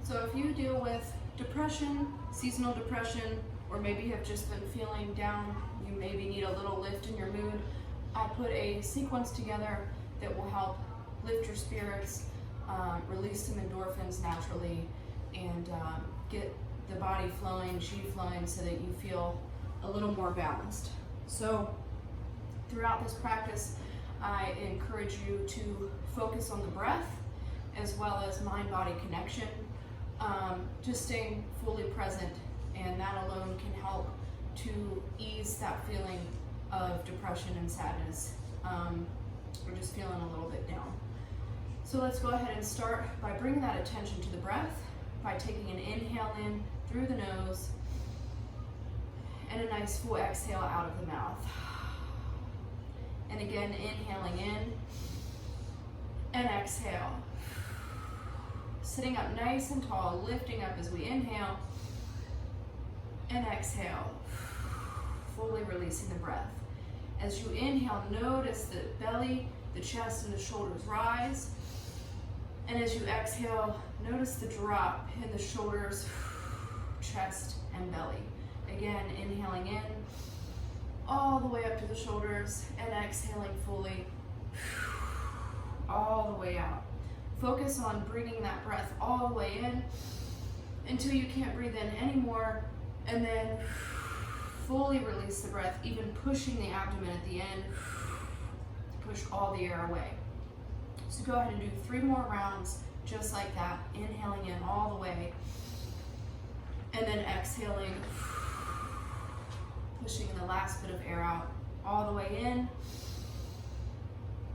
So if you deal with depression, seasonal depression, or maybe have just been feeling down, you maybe need a little lift in your mood, I put a sequence together that will help lift your spirits, release some endorphins naturally, and get the body flowing, chi flowing, so that you feel a little more balanced. So throughout this practice, I encourage you to focus on the breath as well as mind-body connection, just staying fully present, and that alone can help to ease that feeling of depression and sadness, or just feeling a little bit down. So let's go ahead and start by bringing that attention to the breath by taking an inhale in through the nose and a nice full exhale out of the mouth. And again, inhaling in and exhale. Sitting up nice and tall, lifting up as we inhale and exhale, fully releasing the breath. As you inhale, notice the belly, the chest, and the shoulders rise. And as you exhale, notice the drop in the shoulders, chest, and belly. Again, inhaling in, all the way up to the shoulders, and exhaling fully, all the way out. Focus on bringing that breath all the way in until you can't breathe in anymore, and then fully release the breath, even pushing the abdomen at the end to push all the air away. So go ahead and do 3 more rounds just like that, inhaling in all the way, and then exhaling, pushing the last bit of air out, all the way in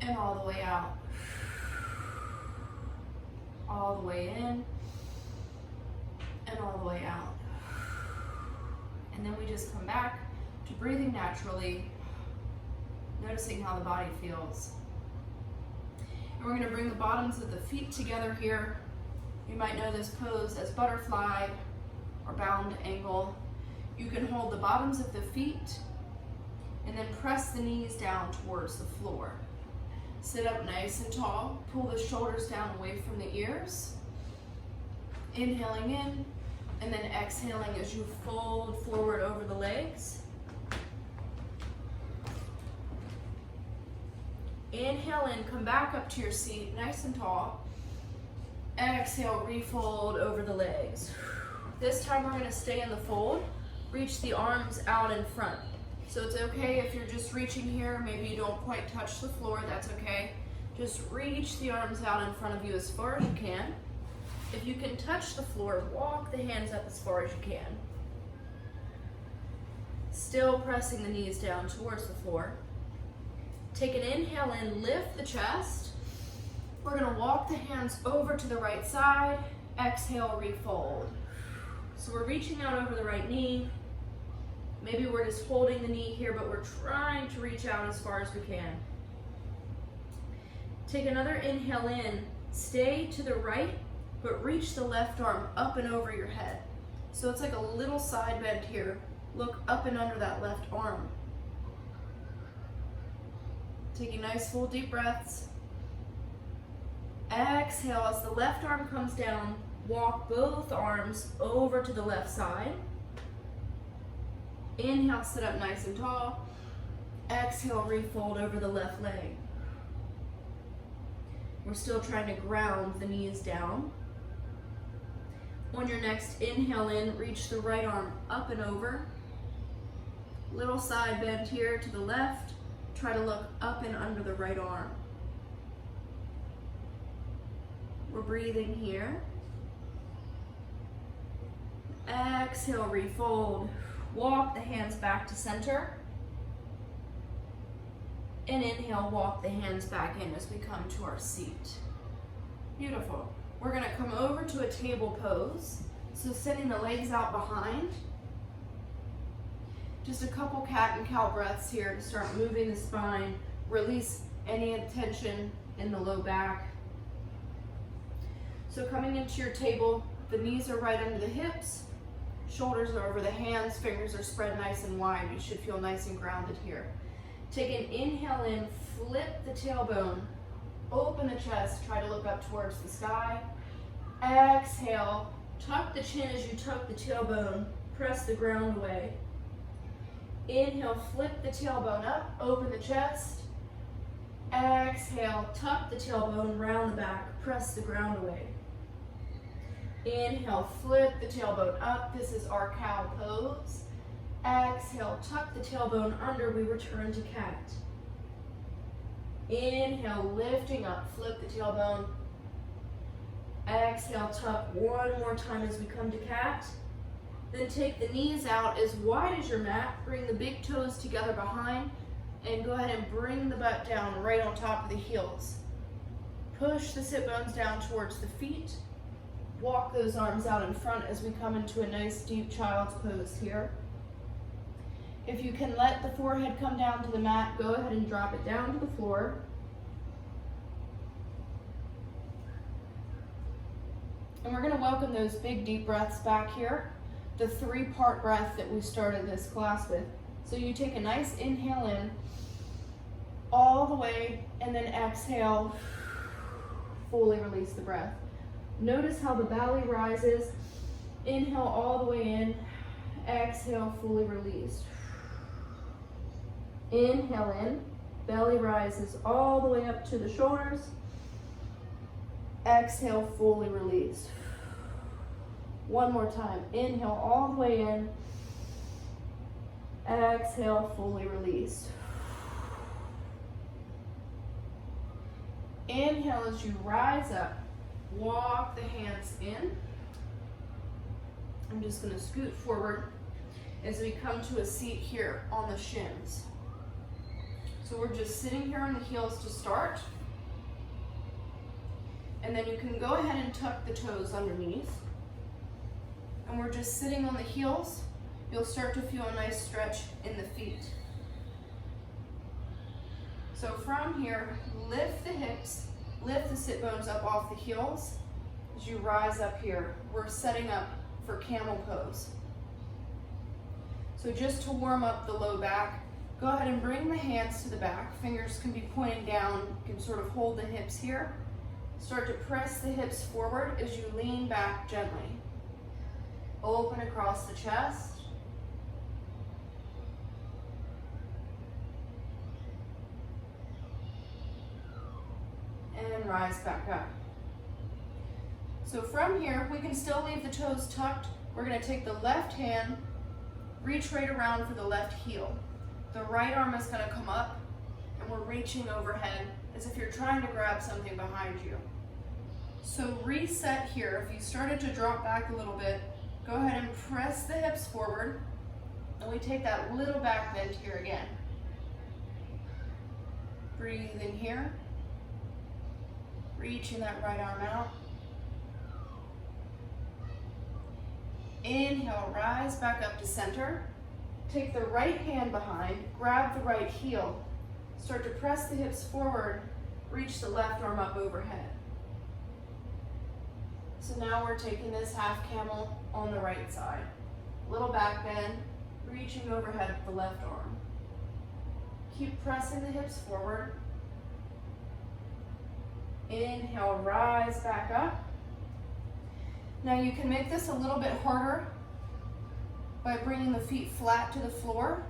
and all the way out. All the way in and all the way out. And then we just come back to breathing naturally, noticing how the body feels. And we're going to bring the bottoms of the feet together here. You might know this pose as butterfly or bound angle. You can hold the bottoms of the feet and then press the knees down towards the floor. Sit up nice and tall, pull the shoulders down away from the ears. Inhaling in, and then exhaling as you fold forward over the legs. Inhale in, come back up to your seat, nice and tall. Exhale, refold over the legs. This time we're going to stay in the fold. Reach the arms out in front. So it's okay if you're just reaching here, maybe you don't quite touch the floor, that's okay. Just reach the arms out in front of you as far as you can. If you can touch the floor, walk the hands up as far as you can. Still pressing the knees down towards the floor. Take an inhale in, lift the chest. We're gonna walk the hands over to the right side. Exhale, refold. So we're reaching out over the right knee. Maybe we're just holding the knee here, but we're trying to reach out as far as we can. Take another inhale in, stay to the right, but reach the left arm up and over your head. So it's like a little side bend here. Look up and under that left arm. Taking nice full deep breaths. Exhale as the left arm comes down, walk both arms over to the left side. Inhale, sit up nice and tall. Exhale, refold over the left leg. We're still trying to ground the knees down. On your next inhale in, reach the right arm up and over. Little side bend here to the left. Try to look up and under the right arm. We're breathing here. Exhale, refold. Walk the hands back to center. And inhale, walk the hands back in as we come to our seat. Beautiful. We're gonna come over to a table pose. So sending the legs out behind. Just a couple cat and cow breaths here to start moving the spine. Release any tension in the low back. So coming into your table, the knees are right under the hips. Shoulders are over the hands, fingers are spread nice and wide. You should feel nice and grounded here. Take an inhale in, flip the tailbone, open the chest, try to look up towards the sky. Exhale, tuck the chin as you tuck the tailbone, press the ground away. Inhale, flip the tailbone up, open the chest. Exhale, tuck the tailbone, round the back, press the ground away. Inhale, flip the tailbone up. This is our cow pose. Exhale, tuck the tailbone under, we return to cat. Inhale, lifting up, flip the tailbone. Exhale, tuck one more time as we come to cat. Then take the knees out as wide as your mat. Bring the big toes together behind and go ahead and bring the butt down right on top of the heels. Push the sit bones down towards the feet. Walk those arms out in front as we come into a nice deep child's pose here. If you can let the forehead come down to the mat, go ahead and drop it down to the floor. And we're going to welcome those big deep breaths back here. The 3-part breath that we started this class with. So you take a nice inhale in, all the way, and then exhale, fully release the breath. Notice how the belly rises. Inhale all the way in, exhale, fully release. Inhale in, belly rises all the way up to the shoulders. Exhale, fully release. One more time. Inhale all the way in. Exhale, fully release. Inhale as you rise up. Walk the hands in. I'm just going to scoot forward as we come to a seat here on the shins. So we're just sitting here on the heels to start. And then you can go ahead and tuck the toes underneath. And we're just sitting on the heels. You'll start to feel a nice stretch in the feet. So from here, lift the hips, lift the sit bones up off the heels. As you rise up here, we're setting up for camel pose. So just to warm up the low back, go ahead and bring the hands to the back. Fingers can be pointing down. You can sort of hold the hips here. Start to press the hips forward as you lean back gently. Open across the chest. And rise back up. So from here, we can still leave the toes tucked. We're going to take the left hand, reach right around for the left heel. The right arm is going to come up, and we're reaching overhead as if you're trying to grab something behind you. So reset here. If you started to drop back a little bit, go ahead and press the hips forward, and we take that little back bend here again. Breathe in here. Reaching that right arm out. Inhale, rise back up to center. Take the right hand behind, grab the right heel. Start to press the hips forward, reach the left arm up overhead. So now we're taking this half camel on the right side. Little back bend, reaching overhead with the left arm. Keep pressing the hips forward. Inhale, rise back up. Now you can make this a little bit harder by bringing the feet flat to the floor.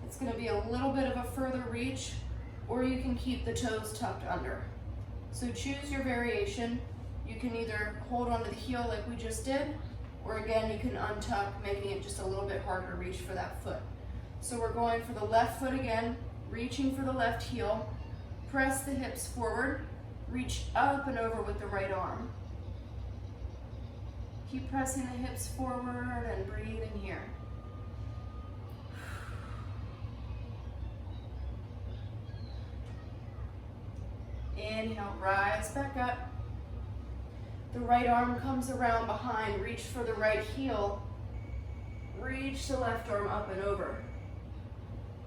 It's going to be a little bit of a further reach, or you can keep the toes tucked under. So choose your variation. You can either hold onto the heel like we just did, or again, you can untuck, making it just a little bit harder to reach for that foot. So we're going for the left foot again, reaching for the left heel. Press the hips forward, reach up and over with the right arm. Keep pressing the hips forward and breathe in here. Inhale, rise back up. The right arm comes around behind, reach for the right heel. Reach the left arm up and over.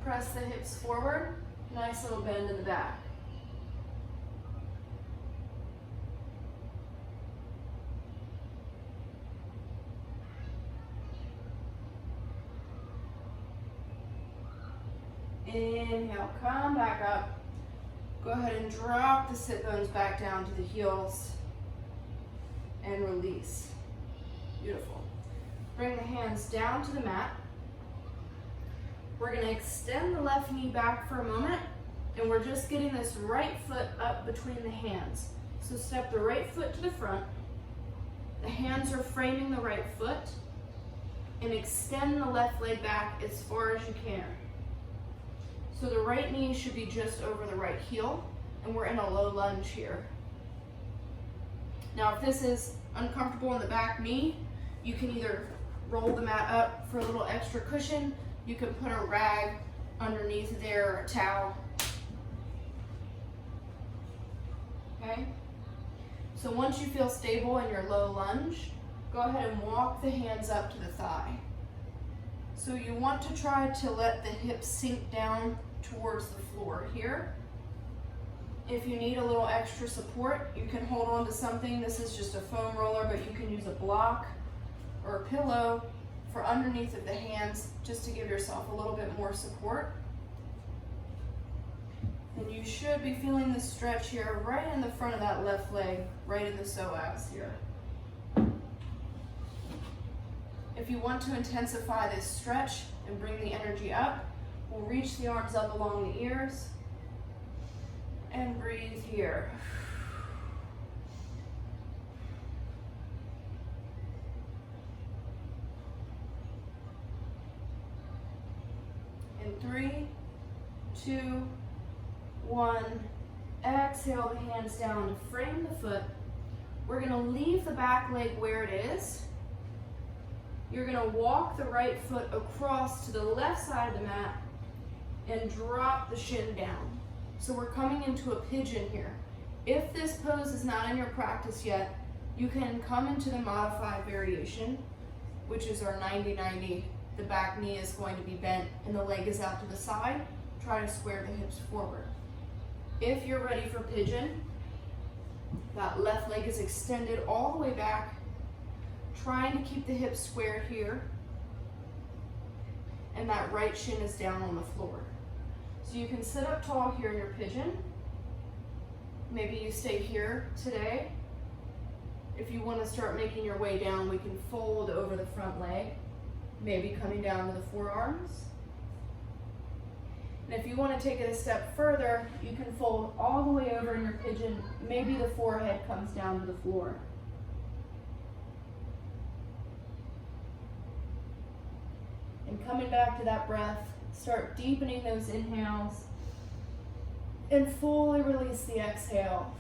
Press the hips forward, nice little bend in the back. Inhale, come back up. Go ahead and drop the sit bones back down to the heels and release. Beautiful. Bring the hands down to the mat. We're gonna extend the left knee back for a moment, and we're just getting this right foot up between the hands. So step the right foot to the front. The hands are framing the right foot, and extend the left leg back as far as you can. So the right knee should be just over the right heel, and we're in a low lunge here. Now, if this is uncomfortable in the back knee, you can either roll the mat up for a little extra cushion. You can put a rag underneath there or a towel. Okay? So once you feel stable in your low lunge, go ahead and walk the hands up to the thigh. So you want to try to let the hips sink down towards the floor here. If you need a little extra support, you can hold on to something. This is just a foam roller, but you can use a block or a pillow for underneath of the hands just to give yourself a little bit more support. And you should be feeling the stretch here right in the front of that left leg, right in the psoas here. If you want to intensify this stretch and bring the energy up, we'll reach the arms up along the ears and breathe here. In 3, 2, 1, exhale the hands down to frame the foot. We're gonna leave the back leg where it is. You're gonna walk the right foot across to the left side of the mat and drop the shin down. So we're coming into a pigeon here. If this pose is not in your practice yet, you can come into the modified variation, which is our 90-90. The back knee is going to be bent and the leg is out to the side. Try to square the hips forward. If you're ready for pigeon, that left leg is extended all the way back, trying to keep the hips square here, and that right shin is down on the floor. So you can sit up tall here in your pigeon. Maybe you stay here today. If you want to start making your way down, we can fold over the front leg, maybe coming down to the forearms. And if you want to take it a step further, you can fold all the way over in your pigeon. Maybe the forehead comes down to the floor. And coming back to that breath, start deepening those inhales and fully release the exhale.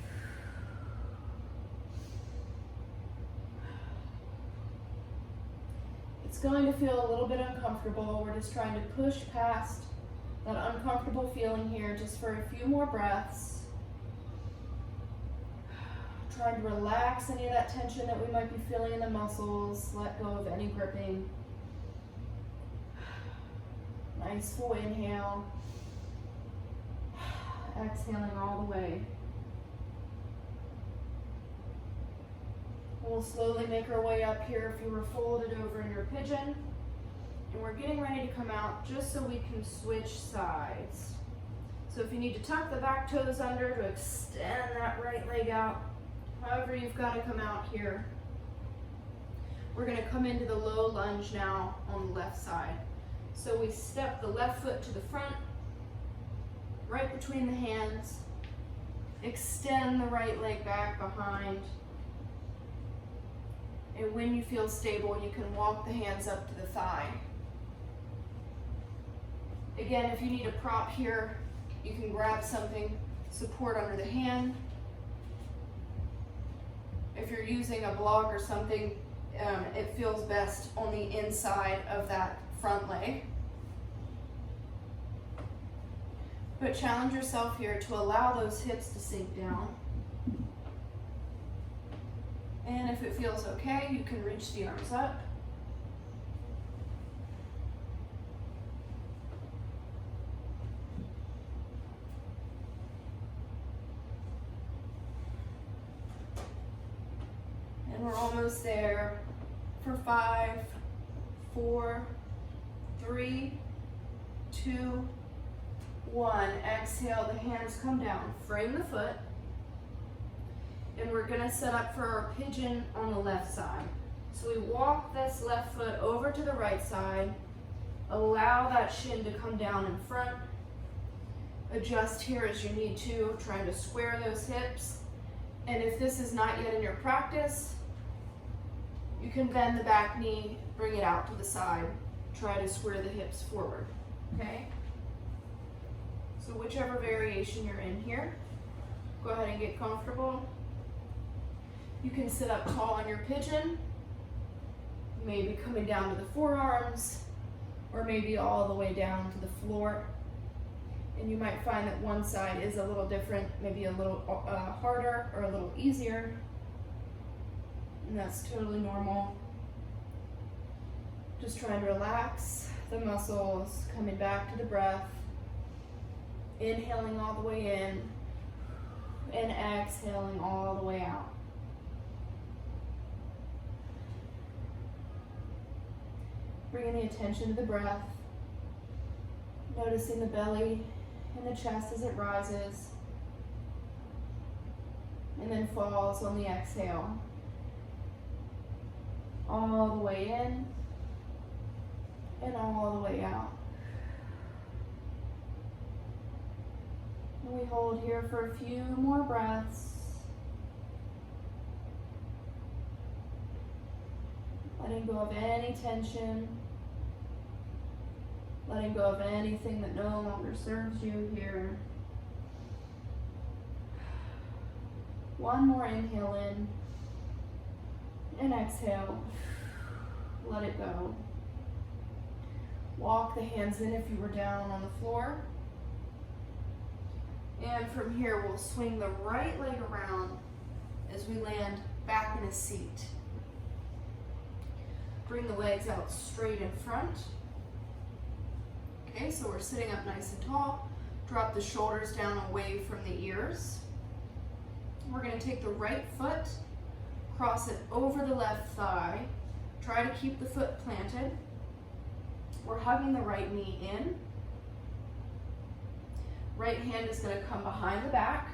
It's going to feel a little bit uncomfortable. We're just trying to push past that uncomfortable feeling here just for a few more breaths. Trying to relax any of that tension that we might be feeling in the muscles. Let go of any gripping. Nice full inhale. Exhaling all the way. We'll slowly make our way up here if you were folded over in your pigeon. And we're getting ready to come out just so we can switch sides. So if you need to tuck the back toes under to extend that right leg out, however you've got to come out here. We're going to come into the low lunge now on the left side. So we step the left foot to the front, right between the hands, extend the right leg back behind, and when you feel stable, you can walk the hands up to the thigh. Again, if you need a prop here, you can grab something, support under the hand. If you're using a block or something, it feels best on the inside of that front leg. But challenge yourself here to allow those hips to sink down. And if it feels okay, you can reach the arms up. And we're almost there for 5, 4, 3, 2, 1. Exhale, the hands come down. Frame the foot. And we're gonna set up for our pigeon on the left side. So we walk this left foot over to the right side, allow that shin to come down in front, adjust here as you need to, trying to square those hips. And if this is not yet in your practice, you can bend the back knee, bring it out to the side, try to square the hips forward, okay? So whichever variation you're in here, go ahead and get comfortable. You can sit up tall on your pigeon, maybe coming down to the forearms, or maybe all the way down to the floor. And you might find that one side is a little different, maybe a little harder or a little easier. And that's totally normal. Just trying to relax the muscles, coming back to the breath. Inhaling all the way in, and exhaling all the way out. Bringing the attention to the breath, noticing the belly and the chest as it rises, and then falls on the exhale. All the way in, and all the way out. And we hold here for a few more breaths. Letting go of any tension. Letting go of anything that no longer serves you here. One more inhale in. And exhale. Let it go. Walk the hands in if you were down on the floor. And from here, we'll swing the right leg around as we land back in a seat. Bring the legs out straight in front. Okay, so we're sitting up nice and tall. Drop the shoulders down away from the ears. We're going to take the right foot, cross it over the left thigh. Try to keep the foot planted. We're hugging the right knee in. Right hand is going to come behind the back,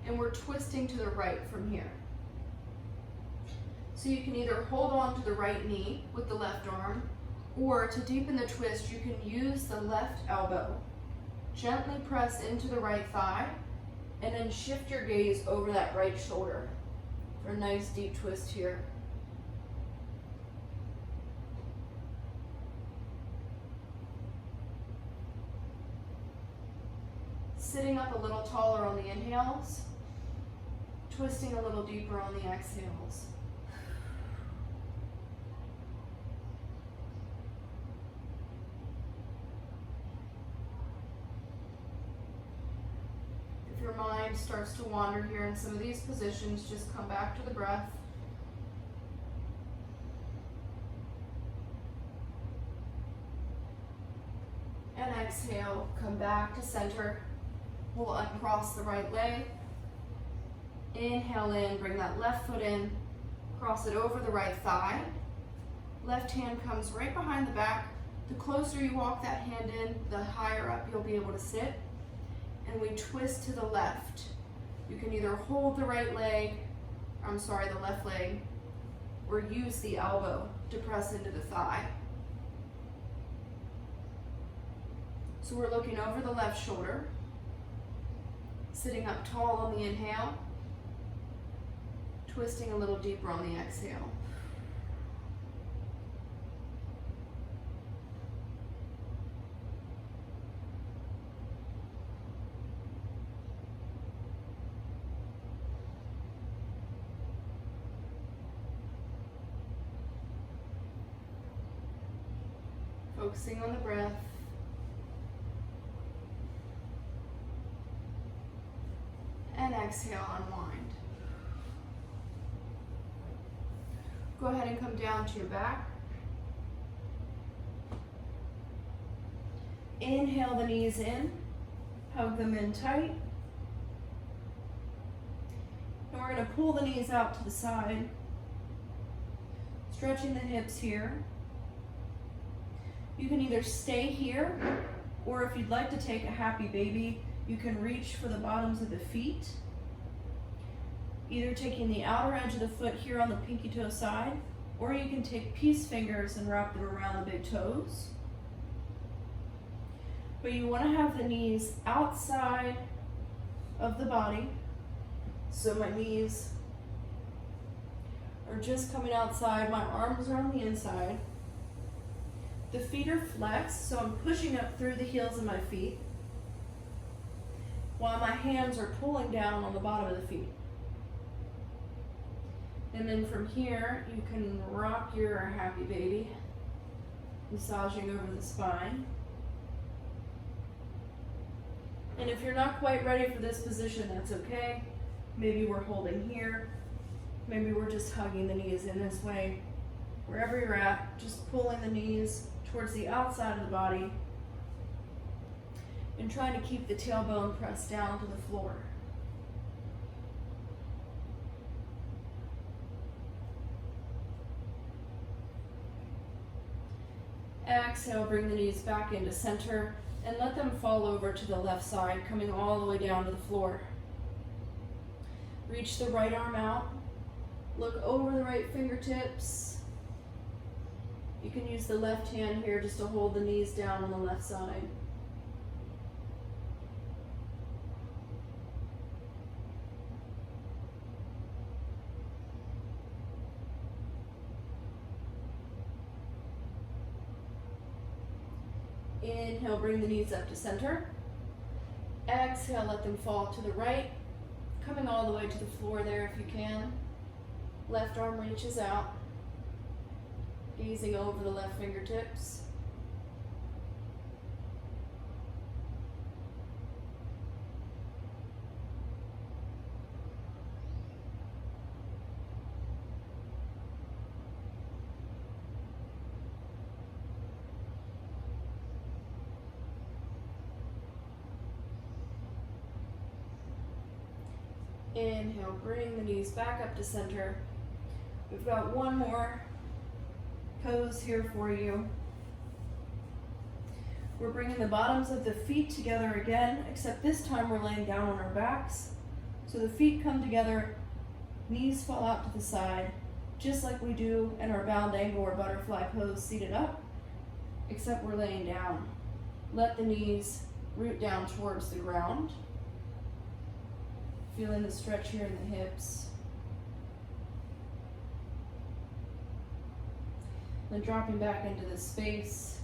and we're twisting to the right from here. So you can either hold on to the right knee with the left arm, or to deepen the twist, you can use the left elbow. Gently press into the right thigh, and then shift your gaze over that right shoulder for a nice deep twist here. Sitting up a little taller on the inhales, twisting a little deeper on the exhales. If your mind starts to wander here in some of these positions, just come back to the breath. And exhale, come back to center. We'll uncross the right leg. Inhale in, bring that left foot in, cross it over the right thigh. Left hand comes right behind the back. The closer you walk that hand in, the higher up you'll be able to sit. And we twist to the left. You can either hold the left leg, or use the elbow to press into the thigh. So we're looking over the left shoulder. Sitting up tall on the inhale, twisting a little deeper on the exhale. Focusing on the breath. And exhale, unwind. Go ahead and come down to your back. Inhale the knees in, hug them in tight. And we're going to pull the knees out to the side, stretching the hips here. You can either stay here, or if you'd like to take a happy baby, you can reach for the bottoms of the feet, either taking the outer edge of the foot here on the pinky toe side, Or you can take peace fingers and wrap them around the big toes. But you want to have the knees outside of the body. So my knees are just coming outside, my arms are on the inside. The feet are flexed, so I'm pushing up through the heels of my feet, while my hands are pulling down on the bottom of the feet. And then from here, you can rock your happy baby, massaging over the spine. And if you're not quite ready for this position, that's okay. Maybe we're holding here. Maybe we're just hugging the knees in this way. Wherever you're at, just pulling the knees towards the outside of the body and trying to keep the tailbone pressed down to the floor. Exhale, bring the knees back into center and let them fall over to the left side, coming all the way down to the floor. Reach the right arm out. Look over the right fingertips. You can use the left hand here just to hold the knees down on the left side. Inhale, bring the knees up to center. Exhale, let them fall to the right, coming all the way to the floor there if you can. Left arm reaches out, gazing over the left fingertips. Inhale, bring the knees back up to center. We've got one more pose here for you. We're bringing the bottoms of the feet together again, except this time we're laying down on our backs. So the feet come together, knees fall out to the side, just like we do in our bound angle or butterfly pose seated up, except we're laying down. Let the knees root down towards the ground. Feeling the stretch here in the hips. Then dropping back into the space,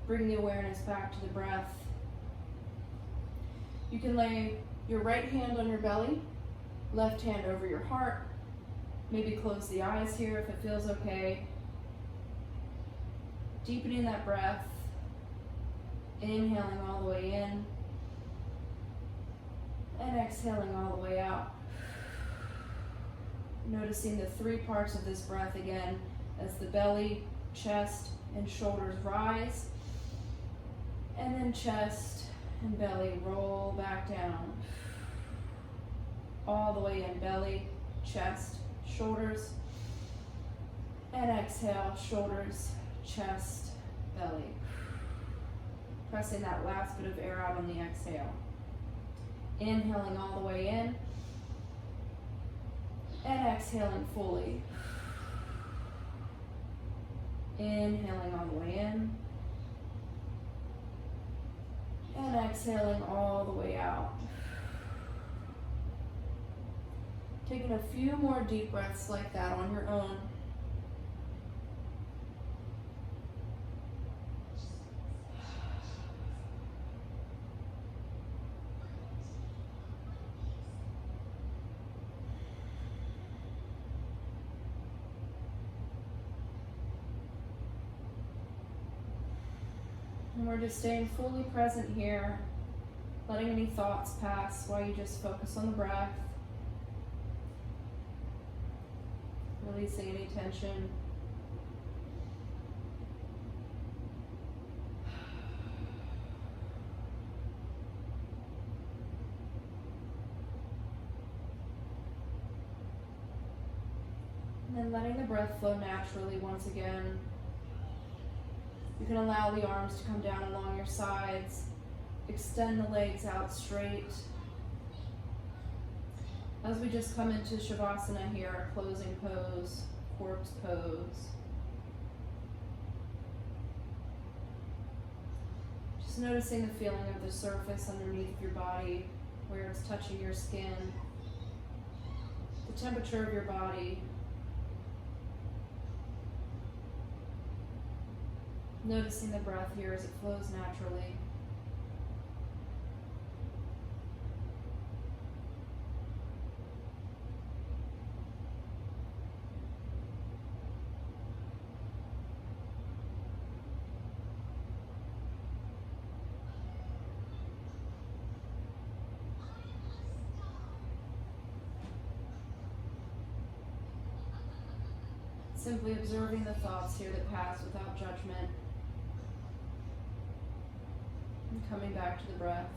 bring the awareness back to the breath. You can lay your right hand on your belly, left hand over your heart. Maybe close the eyes here if it feels okay. Deepening that breath, inhaling all the way in, and exhaling all the way out. Noticing the three parts of this breath again as the belly, chest, and shoulders rise, and then chest and belly roll back down. All the way in, belly, chest, shoulders, and exhale, shoulders, chest, belly. Pressing that last bit of air out on the exhale. Inhaling all the way in, and exhaling fully. Inhaling all the way in, and exhaling all the way out. Taking a few more deep breaths like that on your own. And we're just staying fully present here, letting any thoughts pass while you just focus on the breath, releasing any tension. And then letting the breath flow naturally once again. You can allow the arms to come down along your sides. Extend the legs out straight. As we just come into Shavasana here, our closing pose, corpse pose. Just noticing the feeling of the surface underneath your body, where it's touching your skin, the temperature of your body. Noticing the breath here as it flows naturally. Simply observing the thoughts here that pass without judgment. And coming back to the breath.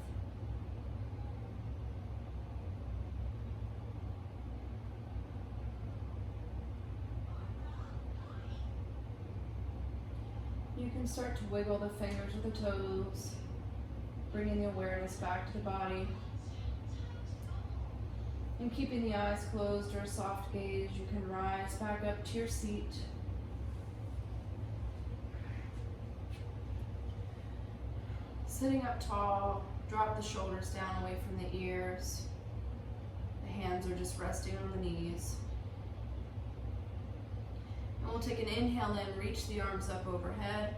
You can start to wiggle the fingers or the toes, bringing the awareness back to the body. And keeping the eyes closed or a soft gaze, you can rise back up to your seat. Sitting up tall, drop the shoulders down away from the ears. The hands are just resting on the knees. And we'll take an inhale in, reach the arms up overhead.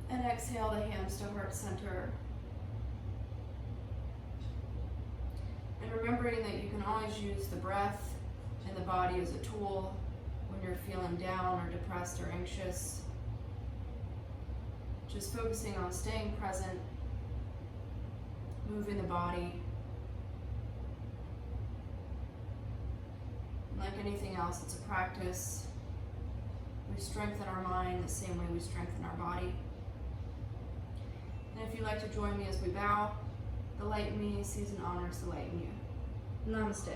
And exhale the hands to heart center. And remembering that you can always use the breath and the body as a tool when you're feeling down or depressed or anxious. Just focusing on staying present, moving the body. And like anything else, it's a practice. We strengthen our mind the same way we strengthen our body. And if you'd like to join me as we bow, the light in me sees and honors the light in you. Namaste.